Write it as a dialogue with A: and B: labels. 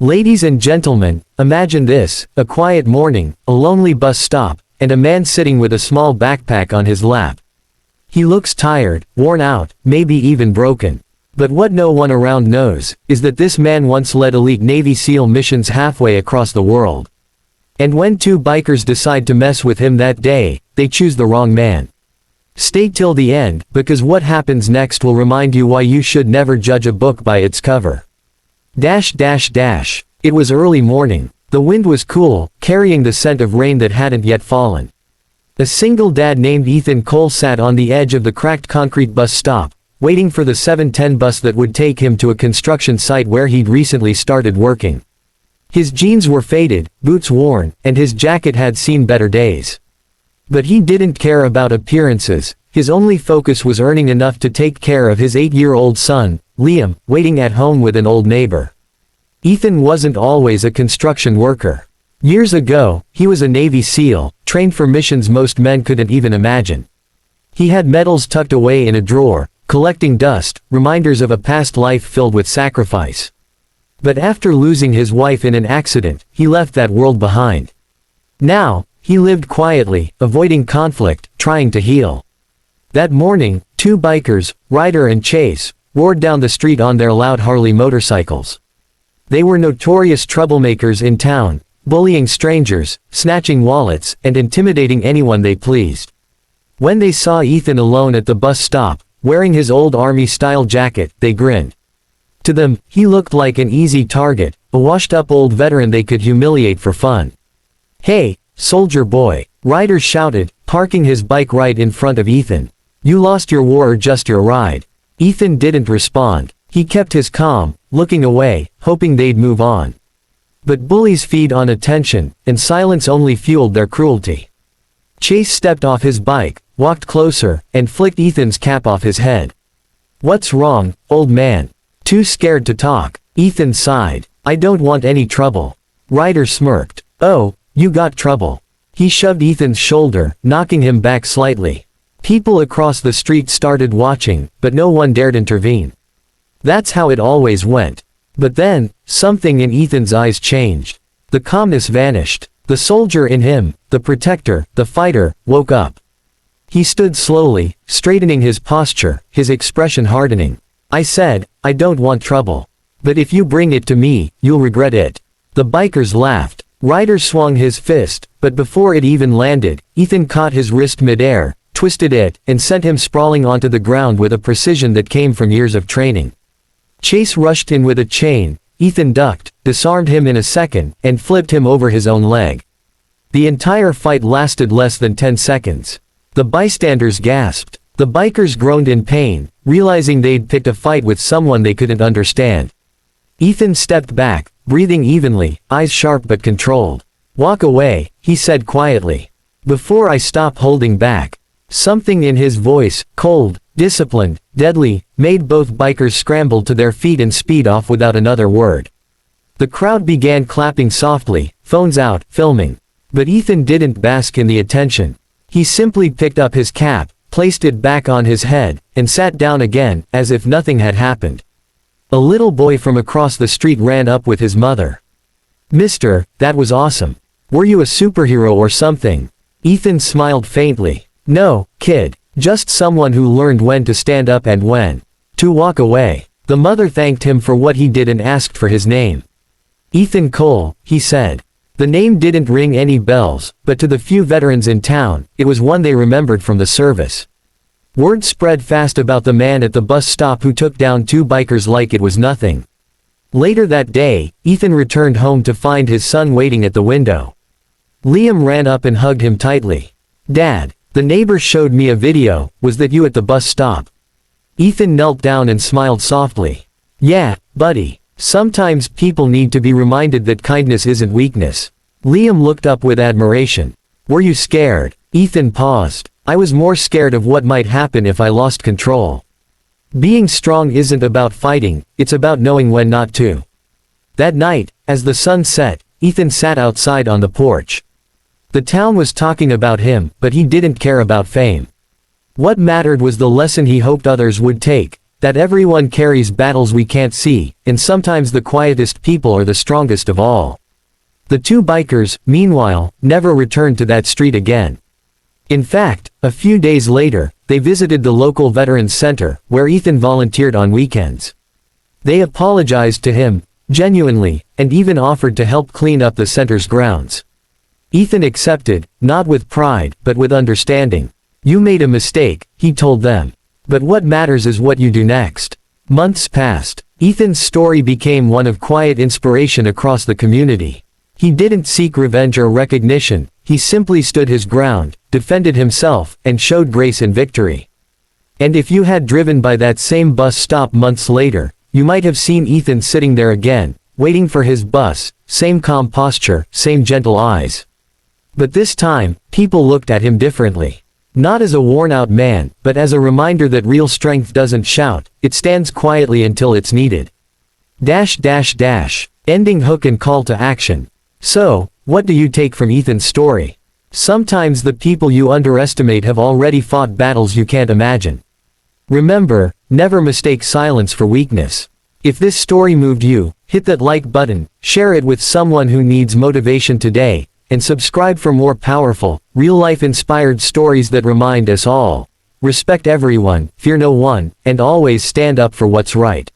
A: Ladies and gentlemen, imagine this: a quiet morning, a lonely bus stop, and a man sitting with a small backpack on his lap. He looks tired, worn out, maybe even broken. But what no one around knows, is that this man once led elite Navy SEAL missions halfway across the world. And when two bikers decide to mess with him that day, they choose the wrong man. Stay till the end, because what happens next will remind you why you should never judge a book by its cover. It was early morning. The wind was cool, carrying the scent of rain that hadn't yet fallen. A single dad named Ethan Cole sat on the edge of the cracked concrete bus stop, waiting for the 7:10 bus that would take him to a construction site where he'd recently started working. His jeans were faded, boots worn, and his jacket had seen better days. But he didn't care about appearances. His only focus was earning enough to take care of his 8-year-old son, Liam, waiting at home with an old neighbor. Ethan wasn't always a construction worker. Years ago, he was a Navy SEAL, trained for missions most men couldn't even imagine. He had medals tucked away in a drawer, collecting dust, reminders of a past life filled with sacrifice. But after losing his wife in an accident, he left that world behind. Now, he lived quietly, avoiding conflict, trying to heal. That morning, two bikers, Ryder and Chase, roared down the street on their loud Harley motorcycles. They were notorious troublemakers in town, bullying strangers, snatching wallets, and intimidating anyone they pleased. When they saw Ethan alone at the bus stop, wearing his old army-style jacket, they grinned. To them, he looked like an easy target, a washed-up old veteran they could humiliate for fun. "Hey, soldier boy," Ryder shouted, parking his bike right in front of Ethan. "You lost your war or just your ride?" Ethan didn't respond. He kept his calm, looking away, hoping they'd move on. But bullies feed on attention, and silence only fueled their cruelty. Chase stepped off his bike, walked closer, and flicked Ethan's cap off his head. "What's wrong, old man?" Too scared to talk, Ethan sighed. "I don't want any trouble." Ryder smirked. "Oh, you got trouble." He shoved Ethan's shoulder, knocking him back slightly. People across the street started watching, but no one dared intervene. That's how it always went. But then, something in Ethan's eyes changed. The calmness vanished. The soldier in him, the protector, the fighter, woke up. He stood slowly, straightening his posture, his expression hardening. "I said, I don't want trouble. But if you bring it to me, you'll regret it." The bikers laughed. Ryder swung his fist, but before it even landed, Ethan caught his wrist midair, twisted it, and sent him sprawling onto the ground with a precision that came from years of training. Chase rushed in with a chain. Ethan ducked, disarmed him in a second, and flipped him over his own leg. The entire fight lasted less than 10 seconds. The bystanders gasped. The bikers groaned in pain, realizing they'd picked a fight with someone they couldn't understand. Ethan stepped back, breathing evenly, eyes sharp but controlled. "Walk away," he said quietly. "Before I stop holding back." Something in his voice, cold, disciplined, deadly, made both bikers scramble to their feet and speed off without another word. The crowd began clapping softly, phones out, filming. But Ethan didn't bask in the attention. He simply picked up his cap, placed it back on his head, and sat down again, as if nothing had happened. A little boy from across the street ran up with his mother. "Mister, that was awesome. Were you a superhero or something?" Ethan smiled faintly. "No, kid. Just someone who learned when to stand up and when to walk away." The mother thanked him for what he did and asked for his name. "Ethan Cole," he said. The name didn't ring any bells, but to the few veterans in town, it was one they remembered from the service. Word spread fast about the man at the bus stop who took down two bikers like it was nothing. Later that day, Ethan returned home to find his son waiting at the window. Liam ran up and hugged him tightly. "Dad, the neighbor showed me a video. Was that you at the bus stop?" Ethan knelt down and smiled softly. "Yeah, buddy. Sometimes people need to be reminded that kindness isn't weakness." Liam looked up with admiration. "Were you scared?" Ethan paused. "I was more scared of what might happen if I lost control. Being strong isn't about fighting, it's about knowing when not to." That night, as the sun set, Ethan sat outside on the porch. The town was talking about him, but he didn't care about fame. What mattered was the lesson he hoped others would take. that everyone carries battles we can't see, and sometimes the quietest people are the strongest of all. The two bikers, meanwhile, never returned to that street again. In fact, a few days later, they visited the local veterans center, where Ethan volunteered on weekends. They apologized to him, genuinely, and even offered to help clean up the center's grounds. Ethan accepted, not with pride, but with understanding. "You made a mistake," he told them. "But what matters is what you do next." Months passed. Ethan's story became one of quiet inspiration across the community. He didn't seek revenge or recognition, he simply stood his ground, defended himself, and showed grace in victory. And if you had driven by that same bus stop months later, you might have seen Ethan sitting there again, waiting for his bus, same calm posture, same gentle eyes. But this time, people looked at him differently. Not as a worn-out man, but as a reminder that real strength doesn't shout, it stands quietly until it's needed. Ending hook and call to action. So, what do you take from Ethan's story? Sometimes the people you underestimate have already fought battles you can't imagine. Remember, never mistake silence for weakness. If this story moved you, hit that like button, share it with someone who needs motivation today, and subscribe for more powerful, real-life inspired stories that remind us all. Respect everyone, fear no one, and always stand up for what's right.